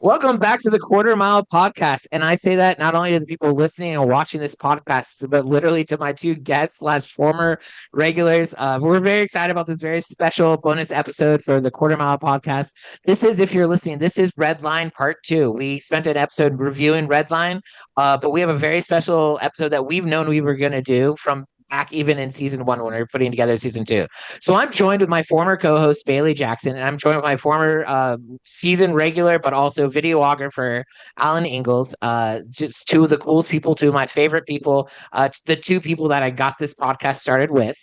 Welcome back to the Quarter Mile Podcast. And I say that not only to the people listening and watching this podcast, but literally to my two guests slash former regulars. We're very excited about this very special bonus episode for the Quarter Mile Podcast. This is, if you're listening, this is Redline Part 2. We spent an episode reviewing Redline, but we have a very special episode that we've known we were going to do from back even in season 1 when we were putting together season 2. So I'm joined with my former co-host Bailey Jackson, and I'm joined with my former season regular, but also videographer Alan Ingalls. Just two of the coolest people, two of my favorite people, the two people that I got this podcast started with.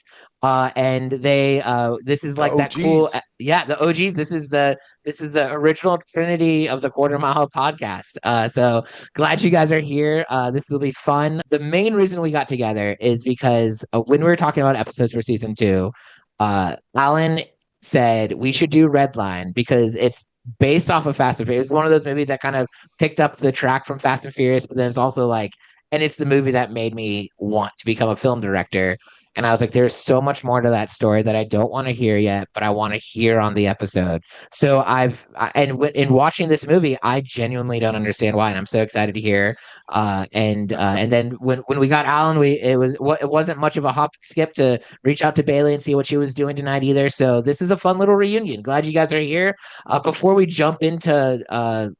And they this is like that cool the OGs. This is the original trinity of the Quarter Mile Podcast. So glad you guys are here. This will be fun. The main reason we got together is because when we were talking about episodes for season 2, Alan said we should do Redline because it's based off of Fast and Furious. It's one of those movies that kind of picked up the track from Fast and Furious, but then it's also like, and it's the movie that made me want to become a film director. And I was like, there's so much more to that story that I don't want to hear yet, but I want to hear on the episode. So in watching this movie, I genuinely don't understand why, and I'm so excited to hear. And then when we got Alan, it wasn't much of a hop skip to reach out to Bailey and see what she was doing tonight either. So this is a fun little reunion. Glad you guys are here. Before we jump into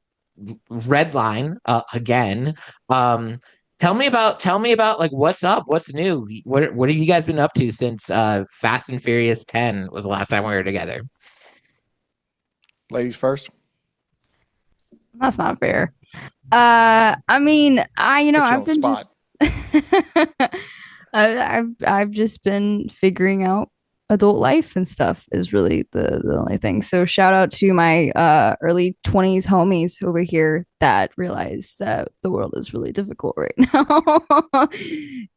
Redline again. Tell me about like what's up, what's new, what have you guys been up to since Fast and Furious 10 was the last time we were together? Ladies first. That's not fair. I mean, I've been just I've just been figuring out adult life and stuff is really the only thing. So shout out to my early 20s homies over here that realize that the world is really difficult right now.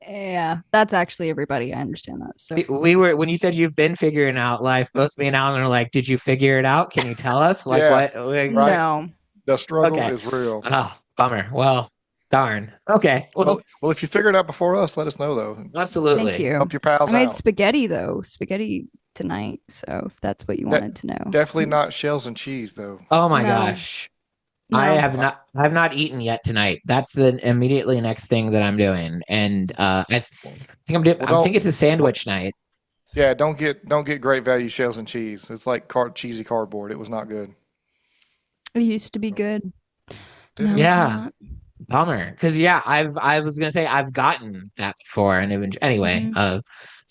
Yeah, that's actually everybody. I understand that. So we were, when you said you've been figuring out life, both me and Alan are like, did you figure it out? Can you tell us? Like what? Like, right. No. The struggle is real. Oh, bummer. Well, darn. Okay. Well, if you figured it out before us, let us know though. Absolutely. Thank you. Help your pals I made out. spaghetti tonight. So if that's what you wanted to know. Definitely not shells and cheese though. Oh my No. gosh. No. I have not eaten yet tonight. That's the immediately next thing that I'm doing. And I think I think it's a sandwich night. Yeah, don't get great value shells and cheese. It's like cheesy cardboard. It was not good. It used to be good. No, Yeah. Bummer. Because I was gonna say I've gotten that before, and anyway. So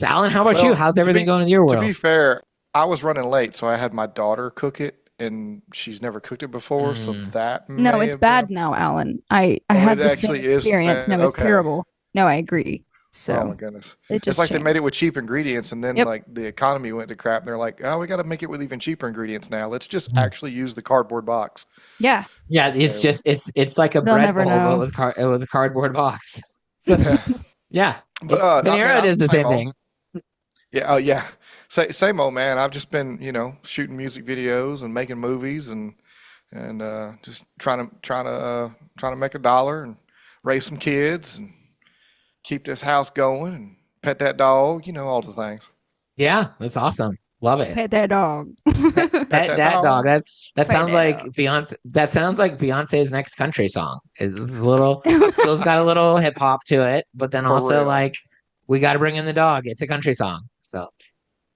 Alan, how about you? How's everything going in your world? To be fair, I was running late, so I had my daughter cook it, and she's never cooked it before, so that No, it's bad now, Alan. I had the same experience. No, it's terrible. No, I agree. So oh my goodness, it's like they made it with cheap ingredients, and then like the economy went to crap, and they're like, oh, we got to make it with even cheaper ingredients now. Let's just actually use the cardboard box. Yeah. It's just it's like a bread bowl but with a cardboard box. So, yeah, but Panera does the same thing. Yeah, yeah. Same old man. I've just been, shooting music videos and making movies and just trying to make a dollar and raise some kids and keep this house going and pet that dog, all the things. Yeah, that's awesome. Love it. Pet that dog. Pet that dog. That sounds like Beyonce. That sounds like Beyonce's next country song. It's a little, still's got a little hip hop to it, but then also like we got to bring in the dog. It's a country song. So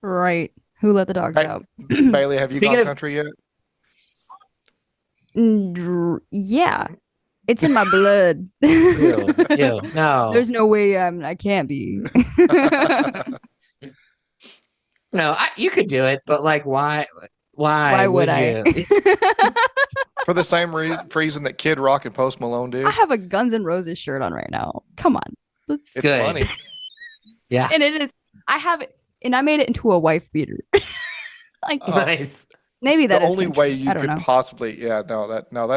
right. Who let the dogs out? Bailey, have you gone country yet? Yeah. It's in my blood. Ew, no. There's no way I can't be. No, you could do it, but like, why? Why would I? For the same reason that Kid Rock and Post Malone did. I have a Guns N' Roses shirt on right now. Come on, it's funny. Yeah, and it is. I have it, and I made it into a wife beater. Like nice. Maybe that the is only way you could possibly. Yeah, that's probably a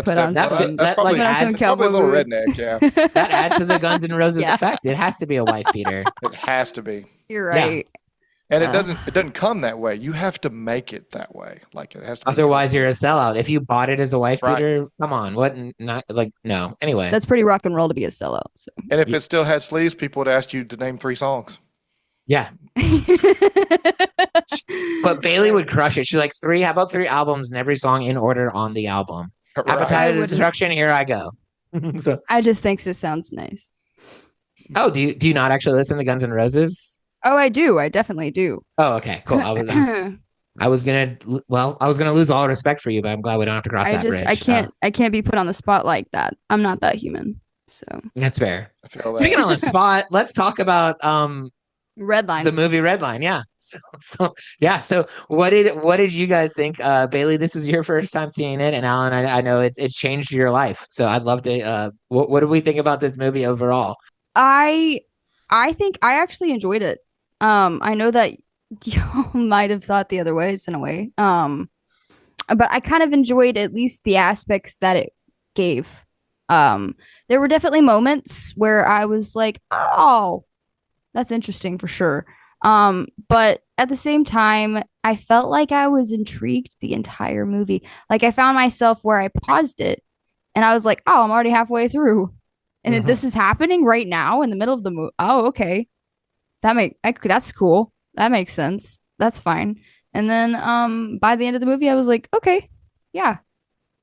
little redneck. Yeah, that adds to the Guns N' Roses effect. It has to be a wife beater. It has to be. You're right. Yeah. And it doesn't come that way. You have to make it that way. Like it has to. Otherwise, you're a sellout. If you bought it as a wife beater, come on, what? Not like no. Anyway, that's pretty rock and roll to be a sellout. So. And if it still had sleeves, people would ask you to name 3 songs. Yeah. But Bailey would crush it. She's like, how about 3 albums and every song in order on the album? Right. Appetite of wouldn't. destruction, here I go. So, I just think this sounds nice. oh, do you not actually listen to Guns N' Roses? Oh, I do. I definitely do. Oh, okay, cool. I was gonna lose all respect for you, but I'm glad we don't have to cross that I bridge. can't be put on the spot like that. I'm not that human. So That's fair. I feel Speaking that. on the spot, let's talk about the Redline. movie Redline. Yeah. So yeah. So what did you guys think? Bailey, this was your first time seeing it, and Alan, I know it's changed your life. So I'd love to. What do we think about this movie overall? I I think I actually enjoyed it. I know that you might have thought the other ways in a way. But I kind of enjoyed at least the aspects that it gave. There were definitely moments where I was like, "Oh, that's interesting for sure." But at the same time, I felt like I was intrigued the entire movie. Like I found myself where I paused it and I was like, "Oh, I'm already halfway through." And Mhm. this is happening right now in the middle of the movie. Oh, okay. That's cool. That makes sense. That's fine. And then by the end of the movie I was like, okay, yeah,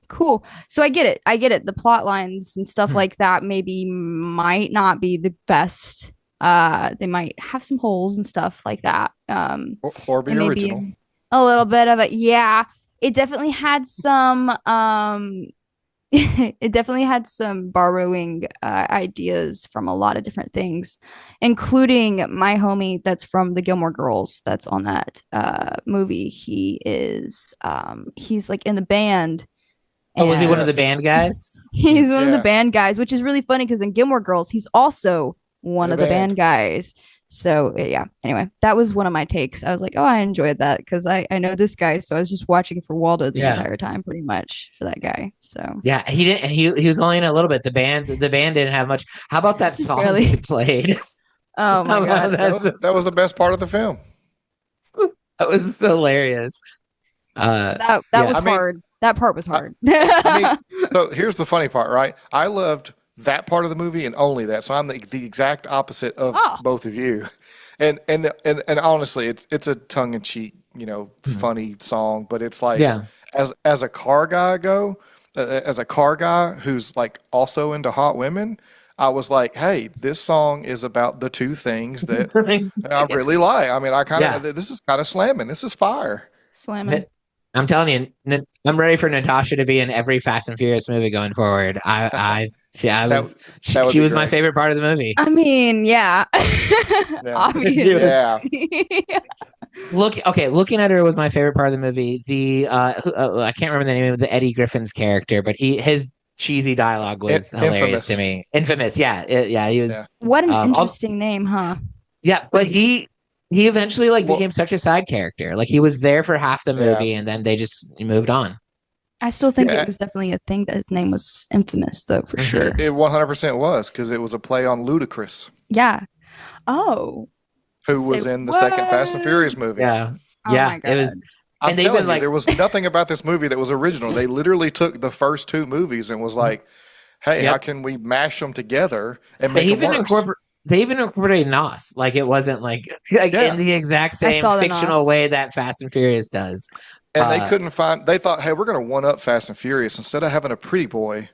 cool. So I get it. I get it. The plot lines and stuff Mhm. like that maybe might not be the best. They might have some holes and stuff like that. Or be And original. maybe a little bit of it. Yeah. It definitely had some it definitely had some borrowing ideas from a lot of different things, including my homie that's from the Gilmore Girls that's on that movie. He's like in the band Oh, was he one of and the Yes. band guys? he's one of the Yeah. band guys, which is really funny because in Gilmore Girls, he's also one In a of the band. band guys. So yeah, anyway, that was one of my takes. I was like, oh, I enjoyed that because I know this guy, so I was just watching for Waldo the Yeah. entire time, pretty much for that guy. So Yeah, he didn't. He was only in a little bit. The band didn't have much. How about that just song they barely. played? Oh my How about god. That was the best part of the film. that was hilarious. That Yeah. was I mean, hard. That part was I, hard. I mean, so here's the funny part, right? I loved that part of the movie and only that. So I'm the exact opposite of Oh, both of you. And honestly, it's a tongue in cheek, Mhm. funny song, but it's like Yeah. as a car guy as a car guy who's like also into hot women, I was like, hey, this song is about the two things that I really like. I mean, I kind Yeah. of this is kind of slamming. This is fire. slamming. I'm telling you, I'm ready for Natasha to be in every Fast and Furious movie going forward. That that would She be was my great. favorite part of the movie. I mean, yeah. Yeah. She was Yeah. Obviously. looking at her was my favorite part of the movie. I can't remember the name of the Eddie Griffin's character, but his cheesy dialogue was hilarious to Infamous. me. Infamous, yeah, yeah, he was. Yeah. What an All, interesting name, huh? yeah, but he eventually like Well, became such a side character. Like he was there for half the yeah. movie, and then they just moved on. I still think it Yeah. was definitely a thing that his name was infamous, though, for Mhm. sure. It 100% was because it was a play on Ludacris, Yeah. Oh, who say was in the second Fast and what? Furious movie. Yeah, Oh yeah, my it god. was, I'm and they've been telling you, like, there was nothing about this movie that was original. They literally took the first two movies and was like, hey, how yep. can we mash them together and They make them even worse? incorporate they even incorporated Nos. Like it wasn't like in Yeah. the exact I same saw the fictional Nos. way that Fast and Furious does. And they Uh, couldn't find, they thought, hey, we're going to one up Fast and Furious. Instead of having a pretty boy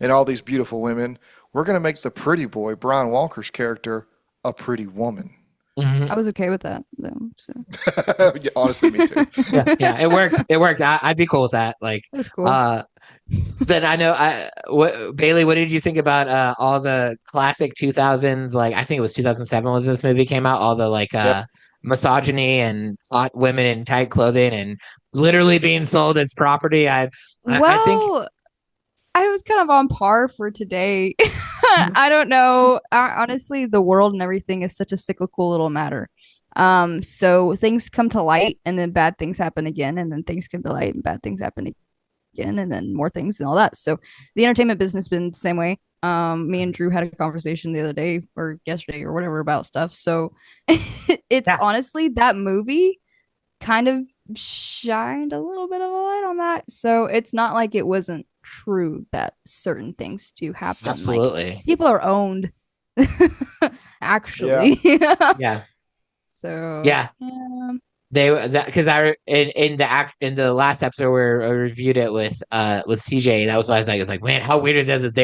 and all these beautiful women, we're going to make the pretty boy, Brian Walker's character, a pretty woman. I mhm. was okay with that, though. So Yeah, honestly, me too. Yeah, yeah, it worked. It worked. I'd be cool with that. Like, it was cool. uh, then I know Bailey, what did you think about all the classic 2000s? Like, I think it was 2007 was this movie came out. All the like Yep. misogyny and hot women in tight clothing and literally being sold as property. I think Well, I was kind of on par for today. I don't know. Honestly, the world and everything is such a cyclical little matter. So things come to light and then bad things happen again, and then things come to light and bad things happen again, and then more things and all that. So the entertainment business been the same way. Me and Drew had a conversation the other day or yesterday or whatever about stuff. So it's yeah, honestly that movie kind of shined a little bit of a light on that. So it's not like it wasn't true that certain things do happen. Like absolutely. people are owned, Yeah. actually. Yeah, So yeah. yeah, because I in the last episode where I reviewed it with CJ, that was why I was like, man, how weird is it that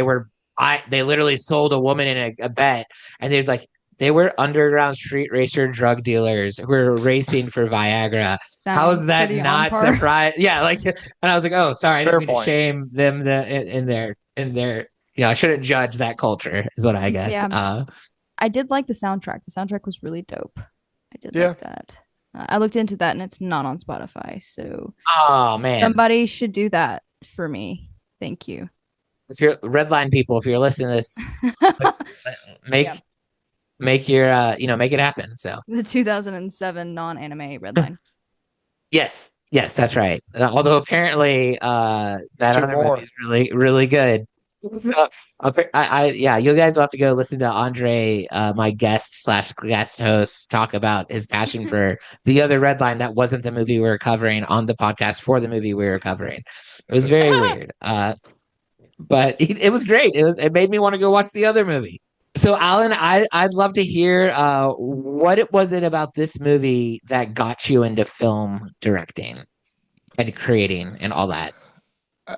they literally sold a woman in a bet, and they're like, they were underground street racer drug dealers who were racing for Viagra. How is Sounds that pretty on not par. surprise? Yeah, like, and I was like, oh, sorry, I didn't Fair mean to point. shame them in their I shouldn't judge that culture, is what I guess. Yeah, I did like the soundtrack. The soundtrack was really dope. I did Yeah. like that. I looked into that and it's not on Spotify. So Oh man, somebody should do that for me. Thank you. if you're Redline people, if you're listening to this, make Yeah. make your make it happen. So The 2007 non-anime Redline. yes, that's right. Although apparently There's that two other movie more. is really good. So yeah, you guys will have to go listen to Andre, my guest host, talk about his passion for the other Red Line that wasn't the movie we were covering on the podcast for the movie we were covering. It was very weird. But it was great. It made me want to go watch the other movie. So Alan, I'd love to hear what it was it about this movie that got you into film directing and creating and all that.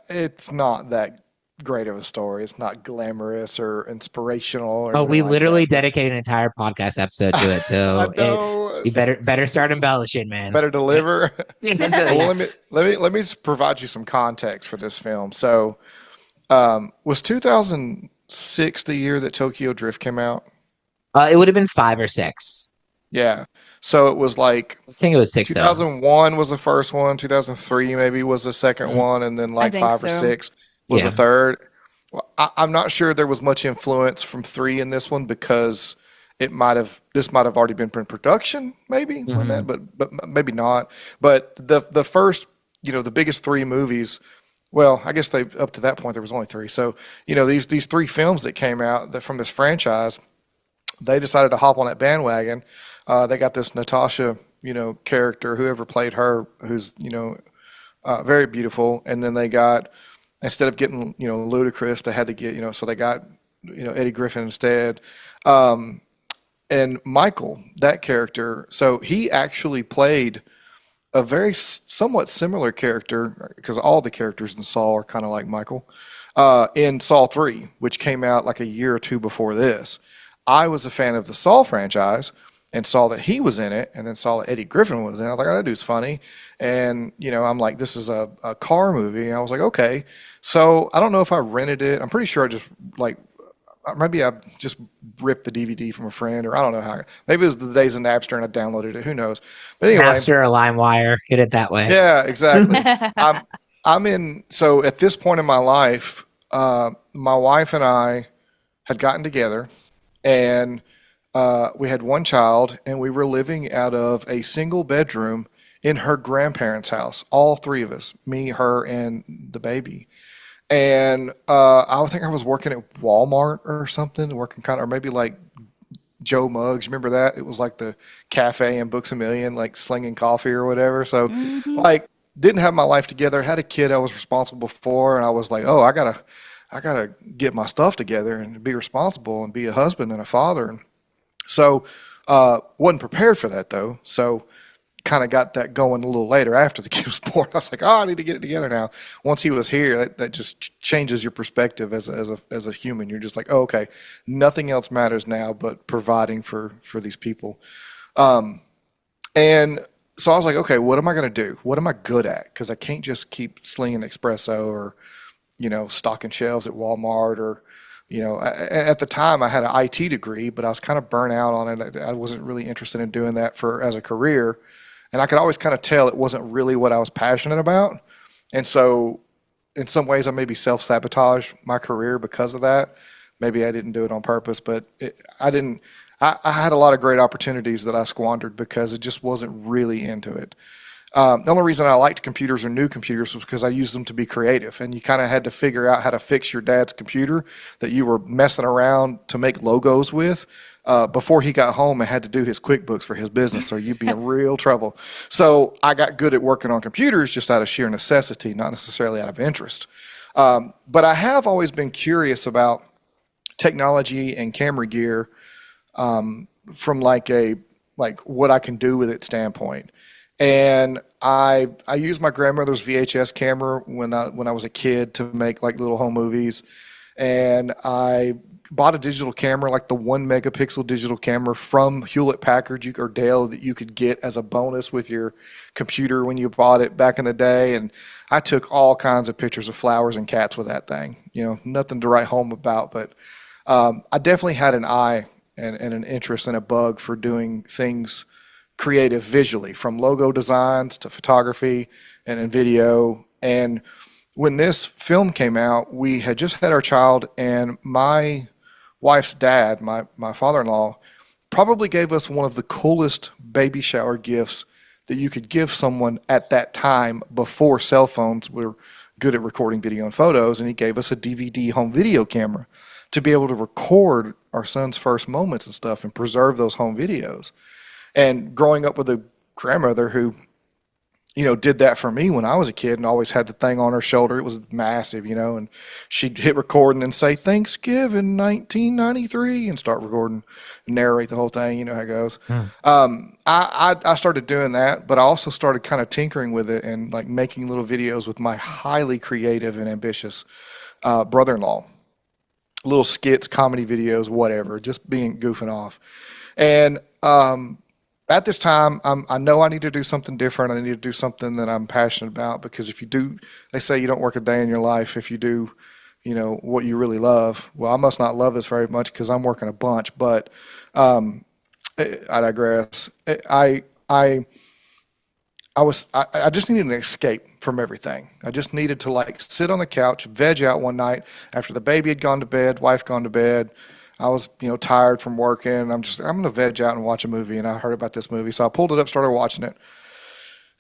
It's not that great of a story. It's not glamorous or inspirational or Oh, anything we like literally that. But dedicated an entire podcast episode to it. I So know. you better start embellishing, man. Better deliver. Well, Yeah. let me just provide you some context for this film. So, was 2006 the year that Tokyo Drift came out? It would have been 5 or 6. Yeah. So it was like I think it was 6 though. 2001 was the first one, 2003 maybe was the second Mhm. one, and then I like think five or so. six was the Yeah. third. Well, I'm not sure there was much influence from three in this one because this might have already been in production maybe when that, Hmm. but maybe not. But the first, the biggest three movies. Well, I guess they up to that point there was only three. So these three films that came out from this franchise, they decided to hop on that bandwagon. They got this Natasha, character, whoever played her, who's very beautiful, and then they got instead of getting Ludacris, they had to get so they got Eddie Griffin instead. And Michael, that character, so he actually played a very somewhat similar character because all the characters in Saw are kind of like Michael in Saw 3, which came out like a year or two before this. I was a fan of the Saw franchise and saw that he was in it and then saw that Eddie Griffin was in it. I was like, oh, that dude's funny. And, I'm like, this is a car movie. And I was like, okay. So I don't know if I rented it. I'm pretty sure I just like, maybe I just ripped the DVD from a friend or I don't know how. Maybe it was the days of Napster and I downloaded it. Who knows? But anyway, Napster or LimeWire, get it that way. yeah, exactly. I'm in. So at this point in my life, my wife and I had gotten together, and we had one child, and we were living out of a single bedroom in her grandparents' house. All three of us, me, her, and the baby. And I think I was working at Walmart or something, working kind of, or maybe like Joe Muggs. Remember that? It was like the cafe in Books a Million, like slinging coffee or whatever. So, Mhm. like, didn't have my life together. Had a kid I was responsible for, and I was like, oh, I gotta get my stuff together and be responsible and be a husband and a father. And so, wasn't prepared for that though. So, kind of got that going a little later after the kid was born. I was like, oh, I need to get it together now. Once he was here, that just changes your perspective as a human. You're just like, oh, okay, nothing else matters now but providing for these people. And so I was like, okay, what am I going to do? What am I good at? Because I can't just keep slinging espresso or stocking shelves at Walmart or at the time I had an IT degree, but I was kind of burnt out on it. I wasn't really interested in doing that as a career. And I could always kind of tell it wasn't really what I was passionate about. And so in some ways I maybe self-sabotaged my career because of that. Maybe I didn't do it on purpose, but I didn't. I had a lot of great opportunities that I squandered because it just wasn't really into it. The only reason I liked computers or new computers was because I used them to be creative, and you kind of had to figure out how to fix your dad's computer that you were messing around to make logos with before he got home and had to do his QuickBooks for his business, so you'd be in real trouble. So I got good at working on computers just out of sheer necessity, not necessarily out of interest. But I have always been curious about technology and camera gear from like what I can do with it standpoint. And I used my grandmother's VHS camera when I was a kid to make like little home movies, and I bought a digital camera, like the 1 megapixel digital camera from Hewlett Packard or Dell that you could get as a bonus with your computer when you bought it back in the day. And I took all kinds of pictures of flowers and cats with that thing. You know, nothing to write home about, but I definitely had an eye and an interest and a bug for doing things creative visually, from logo designs to photography and in video. And when this film came out, we had just had our child, and my wife's dad, my father-in-law, probably gave us one of the coolest baby shower gifts that you could give someone at that time before cell phones were good at recording video and photos. And he gave us a DVD home video camera to be able to record our son's first moments and stuff and preserve those home videos. And growing up with a grandmother who, you know, did that for me when I was a kid and always had the thing on her shoulder. It was massive, you know, and she'd hit record and then say Thanksgiving 1993 and start recording and narrate the whole thing. You know how it goes. I started doing that, but I also started kind of tinkering with it and like making little videos with my highly creative and ambitious brother-in-law. Little skits, comedy videos, whatever, just being goofing off. And at this time, I know I need to do something different. I need to do something that I'm passionate about, because if you do, they say you don't work a day in your life if you do, you know, what you really love. Well, I must not love this very much because I'm working a bunch, but I digress. I just needed an escape from everything. I just needed to like sit on the couch, veg out one night after the baby had gone to bed, wife gone to bed. I was, you know, tired from working. I'm going to veg out and watch a movie. And I heard about this movie. So I pulled it up, started watching it.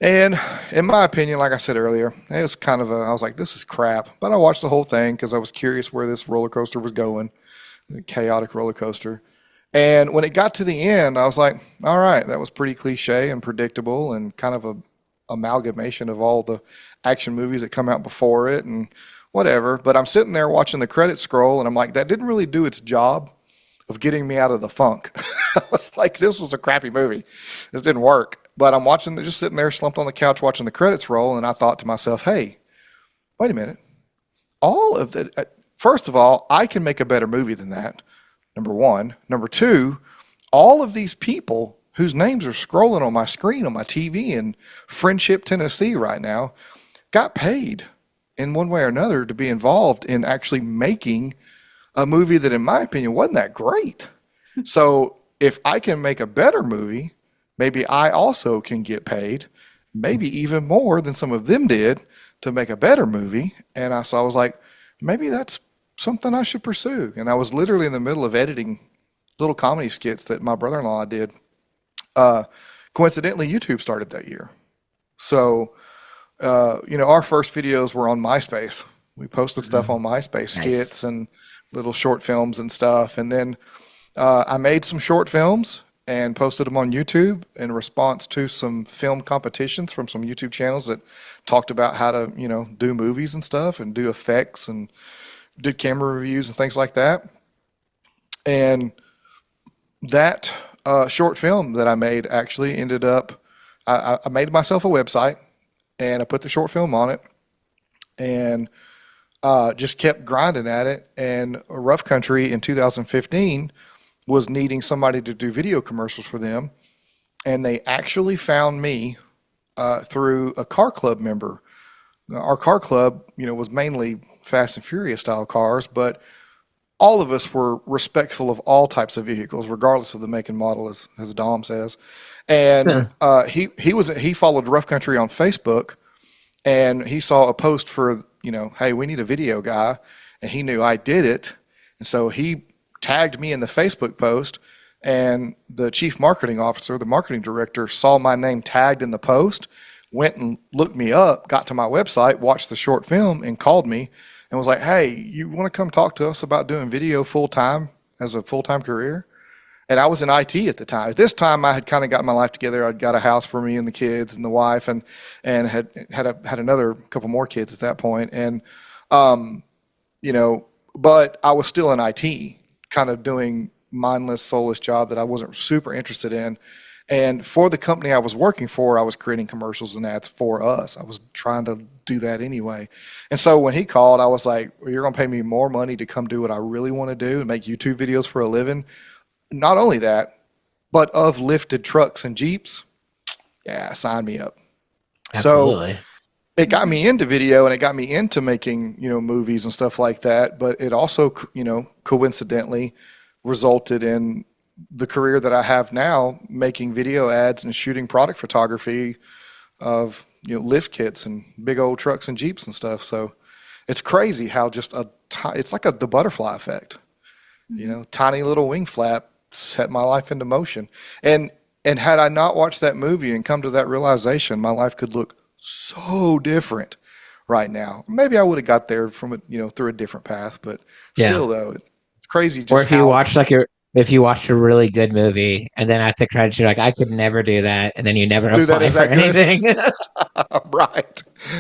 And in my opinion, like I said earlier, it was kind of I was like, this is crap. But I watched the whole thing because I was curious where this roller coaster was going, the chaotic roller coaster. And when it got to the end, I was like, all right, that was pretty cliche and predictable and kind of a amalgamation of all the action movies that come out before it and whatever. But I'm sitting there watching the credits scroll, and I'm like, that didn't really do its job of getting me out of the funk. I was like, this was a crappy movie. This didn't work. But I'm watching, just sitting there slumped on the couch watching the credits roll, and I thought to myself, hey, wait a minute. All of the, first of all, I can make a better movie than that, number one. Number two, all of these people whose names are scrolling on my screen on my TV in Friendship, Tennessee right now, got paid in one way or another to be involved in actually making a movie that, in my opinion, wasn't that great. So if I can make a better movie, maybe I also can get paid, maybe even more than some of them did, to make a better movie. And so I was like, maybe that's something I should pursue. And I was literally in the middle of editing little comedy skits that my brother-in-law did. Coincidentally, YouTube started that year. So, you know, our first videos were on MySpace. We posted stuff on MySpace, skits and little short films and stuff. And then I made some short films and posted them on YouTube in response to some film competitions from some YouTube channels that talked about how to, you know, do movies and stuff and do effects and did camera reviews and things like that. And that short film that I made actually ended up, I made myself a website and I put the short film on it and just kept grinding at it. And Rough Country in 2015 was needing somebody to do video commercials for them. And they actually found me through a car club member. Our car club, you know, was mainly Fast and Furious style cars, but all of us were respectful of all types of vehicles, regardless of the make and model, as Dom says. And he followed Rough Country on Facebook, and he saw a post for, you know, hey, we need a video guy, and he knew I did it, and so he tagged me in the Facebook post. And the chief marketing officer, the marketing director, saw my name tagged in the post, went and looked me up, got to my website, watched the short film, and called me and was like, hey, you want to come talk to us about doing video full-time as a full-time career? And I was in IT at the time. At this time, I had kind of got my life together. I'd got a house for me and the kids and the wife, and had another couple more kids at that point. And, you know, but I was still in IT, kind of doing mindless, soulless job that I wasn't super interested in. And for the company I was working for, I was creating commercials and ads for us. I was trying to do that anyway. And so when he called, I was like, well, you're going to pay me more money to come do what I really want to do and make YouTube videos for a living. Not only that, but of lifted trucks and Jeeps. Yeah, sign me up. So Absolutely. it got me into video and it got me into making, movies and stuff like that. But it also, coincidentally resulted in the career that I have now, making video ads and shooting product photography of, lift kits and big old trucks and Jeeps and stuff. So it's crazy how just it's like the butterfly effect, tiny little wing flap set my life into motion. And had I not watched that movie and come to that realization, my life could look so different right now. Maybe I would have got there from through a different path, but still though, it's crazy just Or if you watched a really good movie and then at the credits you're like, I could never do that, and then you never do that. apply Is for that good? anything.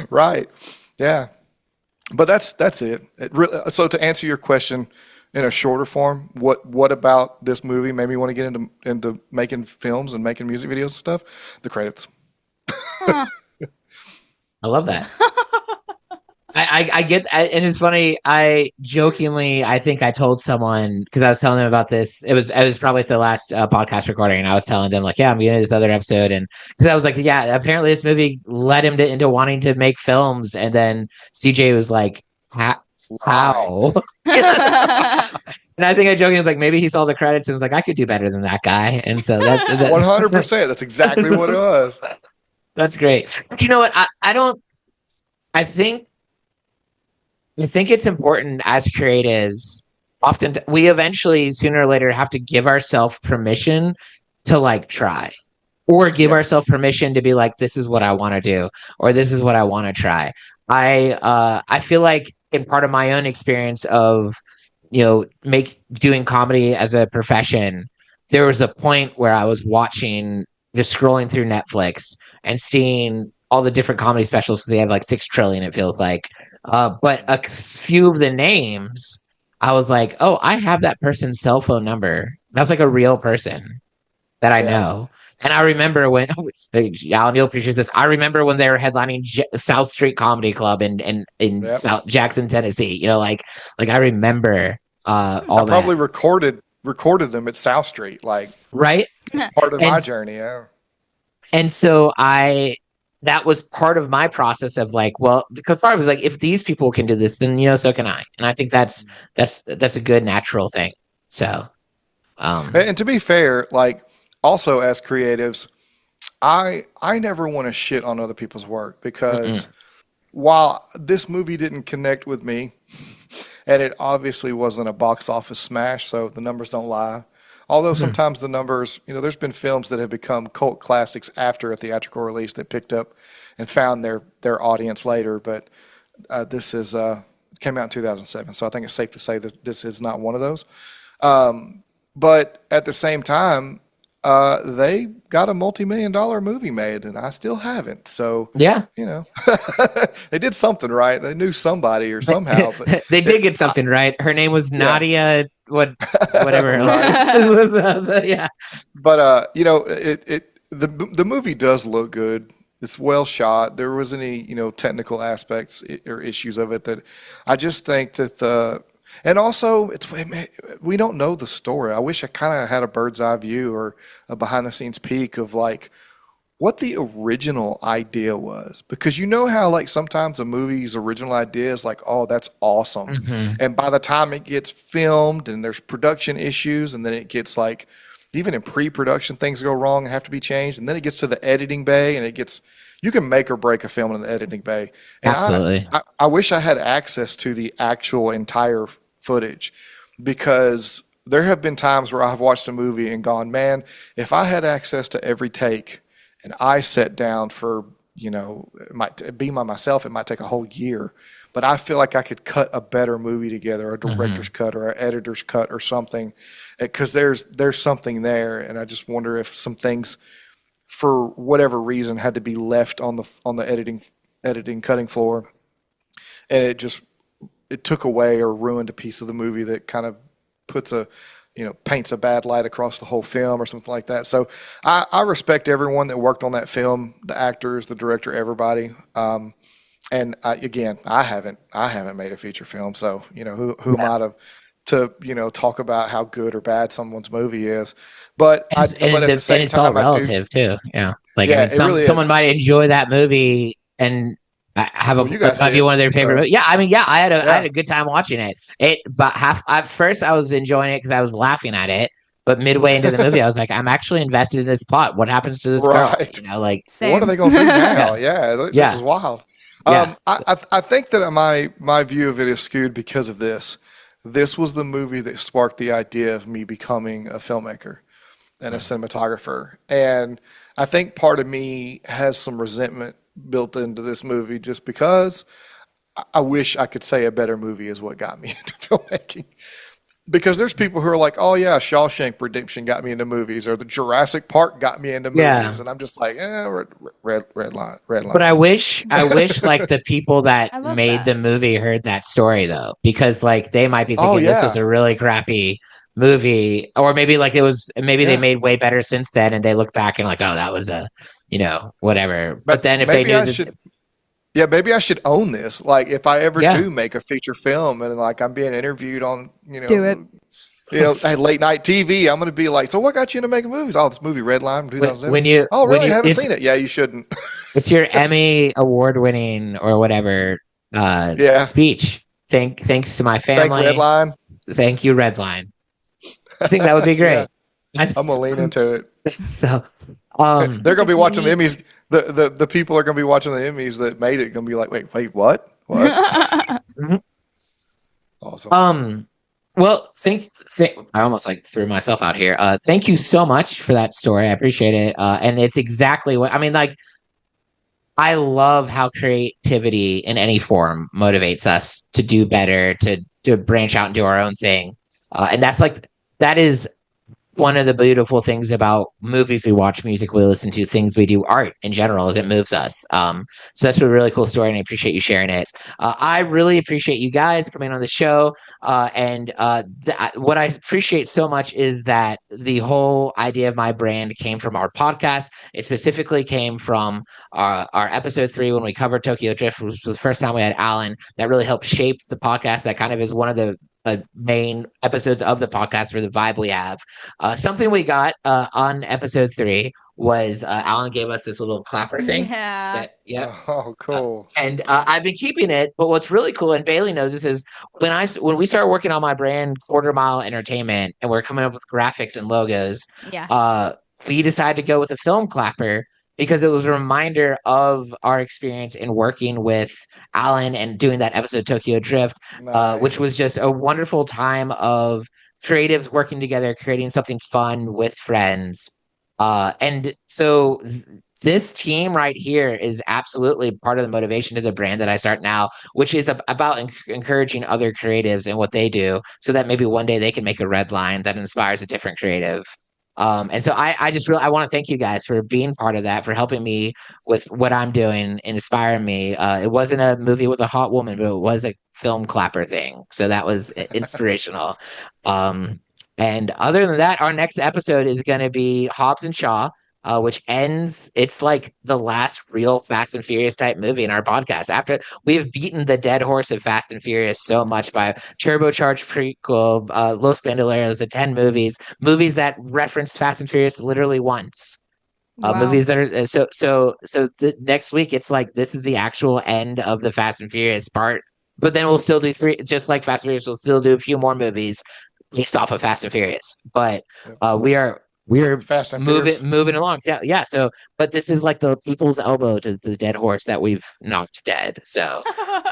Right. Yeah. But that's it. So to answer your question in a shorter form, what about this movie made me want to get into making films and making music videos and stuff? The credits. Huh. I love that. I get, and it's funny. I think I told someone because I was telling them about this. It was probably at the last podcast recording, and I was telling them like, yeah, I'm getting this other episode, and because I was like, yeah, apparently this movie led him into wanting to make films, and then CJ was like, how? And I think I jokingly was like, maybe he saw the credits and was like, I could do better than that guy, and so that's 100%. That's exactly what it was. That's great. But you know what? I don't. I think it's important as creatives. Often we eventually, sooner or later, have to give ourselves permission to like try, or give ourselves permission to be like, this is what I want to do, or this is what I want to try. I feel like in part of my own experience of doing comedy as a profession, there was a point where I was watching, just scrolling through Netflix and seeing all the different comedy specials because they have like 6 trillion, it feels like. But a few of the names, I was like, oh, I have that person's cell phone number. That's like a real person that I know. And I remember when Alan, you'll appreciate this. I remember when they were headlining South Street Comedy Club in South Jackson, Tennessee. Like I remember all I probably recorded them at South Street, like right. It's part of my journey. Yeah. And so that was part of my process of like, well, because I was like, if these people can do this, then so can I. And I think that's a good natural thing. So, and to be fair, like also as creatives, I never want to shit on other people's work because while this movie didn't connect with me, and it obviously wasn't a box office smash, so the numbers don't lie. Although sometimes the numbers, there's been films that have become cult classics after a theatrical release that picked up and found their audience later. But this is came out in 2007, so I think it's safe to say that this is not one of those. But at the same time, they got a multi-million-dollar movie made, and I still haven't. So yeah, they did something right. They knew somebody or somehow. But they did get something right. Her name was Nadia. Whatever. Yeah. But the movie does look good. It's well shot. There was any technical aspects or issues of it that I just think that and also we don't know the story. I wish I kind of had a bird's eye view or a behind the scenes peek of like what the original idea was, because how like sometimes a movie's original idea is like, oh, that's awesome, and by the time it gets filmed and there's production issues, and then it gets like even in pre-production things go wrong and have to be changed, and then it gets to the editing bay and you can make or break a film in the editing bay. And absolutely. I wish I had access to the actual entire footage, because there have been times where I've watched a movie and gone, man, if I had access to every take and I sat down for, it might be by myself, it might take a whole year, but I feel like I could cut a better movie together, a director's cut or an editor's cut or something, because there's something there. And I just wonder if some things, for whatever reason, had to be left on the editing cutting floor, and it took away or ruined a piece of the movie that kind of puts a paints a bad light across the whole film or something like that. So I respect everyone that worked on that film, the actors, the director, everybody. And again, I haven't made a feature film, so who am Yeah. I to talk about how good or bad someone's movie is. But but at the And same it's all time, I do. relative too. Yeah. Like, I Yeah, mean, it really someone is. might enjoy that movie and have Well, you guys might be did, one of their favorite so movies. Yeah. I mean, yeah, I had yeah, a good time watching it. But at first I was enjoying it because I was laughing at it. But midway into the movie, I was like, I'm actually invested in this plot. What happens to this girl? right. Like, What are Same. they gonna do now? yeah, Yeah, this yeah, is wild. yeah. I think that my view of it is skewed because of this. This was the movie that sparked the idea of me becoming a filmmaker and a cinematographer. And I think part of me has some resentment built into this movie just because I wish I could say a better movie is what got me into filmmaking. Because there's people who are like, oh yeah, Shawshank Redemption got me into movies, or the Jurassic Park got me into Yeah. movies, and I'm just like, red But line. I wish like the people that I love made that. the movie heard that story though, because like they might be Oh thinking this was yeah, a really crappy movie, or maybe like maybe they yeah. made way better since then, and they look back and like, oh, that was a, whatever. But But then if they maybe knew I that, should. Yeah, maybe I should own this. Like, if I ever yeah, do make a feature film and like I'm being interviewed on, Do it. hey, late night TV, I'm gonna be like, so what got you into making movies? Oh, this movie Redline from 2007. Oh, when really? you Haven't seen it? Yeah, you shouldn't. it's your Emmy award winning or whatever Yeah. speech. Thanks to my Thank family. Redline. Thank you, Redline. I think that would be Yeah, great. I, I'm gonna lean into it. so, They're gonna be It's watching the unique. Emmys. The people are gonna be watching the Emmys that made it. Gonna be like, wait, what? What? Awesome. Um, well, I almost like threw myself out here. Thank you so much for that story. I appreciate it. And it's exactly what I mean. Like, I love how creativity in any form motivates us to do better, to branch out and do our own thing. And that is one of the beautiful things about movies we watch, music we listen to, things we do, art in general, is it moves us. So that's a really cool story, and I appreciate you sharing it. I really appreciate you guys coming on the show. What I appreciate so much is that the whole idea of my brand came from our podcast. It specifically came from our episode 3 when we covered Tokyo Drift, which was the first time we had Alan. That really helped shape the podcast. That kind of is one of the main episodes of the podcast for the vibe we have. Something we got on episode 3 was Alan gave us this little clapper thing. Yeah. Yep. Oh, cool. And I've been keeping it. But what's really cool, and Bailey knows this, is when we started working on my brand, Quarter Mile Entertainment, and we're coming up with graphics and logos. Yeah. We decided to go with a film clapper because it was a reminder of our experience in working with Alan and doing that episode Tokyo Drift, which Nice. was just a wonderful time of creatives working together, creating something fun with friends. And so this team right here is absolutely part of the motivation to the brand that I start now, which is about encouraging other creatives and what they do so that maybe one day they can make a red line that inspires a different creative. And so I just really I want to thank you guys for being part of that, for helping me with what I'm doing, inspiring me. It wasn't a movie with a hot woman, but it was a film clapper thing. So that was inspirational. And other than that, our next episode is going to be Hobbs and Shaw, which ends. It's like the last real Fast and Furious type movie in our podcast. After we've beaten the dead horse of Fast and Furious so much by turbocharged prequel, Los Bandoleros, the 10 movies that referenced Fast and Furious literally once. Wow. Movies that are so the next week it's like this is the actual end of the Fast and Furious part. But then we'll still do 3, just like Fast and Furious. We'll still do a few more movies based off of Fast and Furious. But Yep. We're Fast and Furious. moving along. So, yeah. So, but this is like the people's elbow to the dead horse that we've knocked dead. So,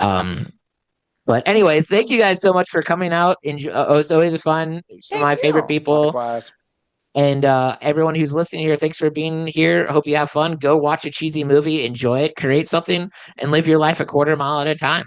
but anyway, thank you guys so much for coming out. It's always fun. Some of my Thank favorite you. people. Likewise. And everyone who's listening here, thanks for being here. Hope you have fun. Go watch a cheesy movie, enjoy it, create something, and live your life a quarter mile at a time.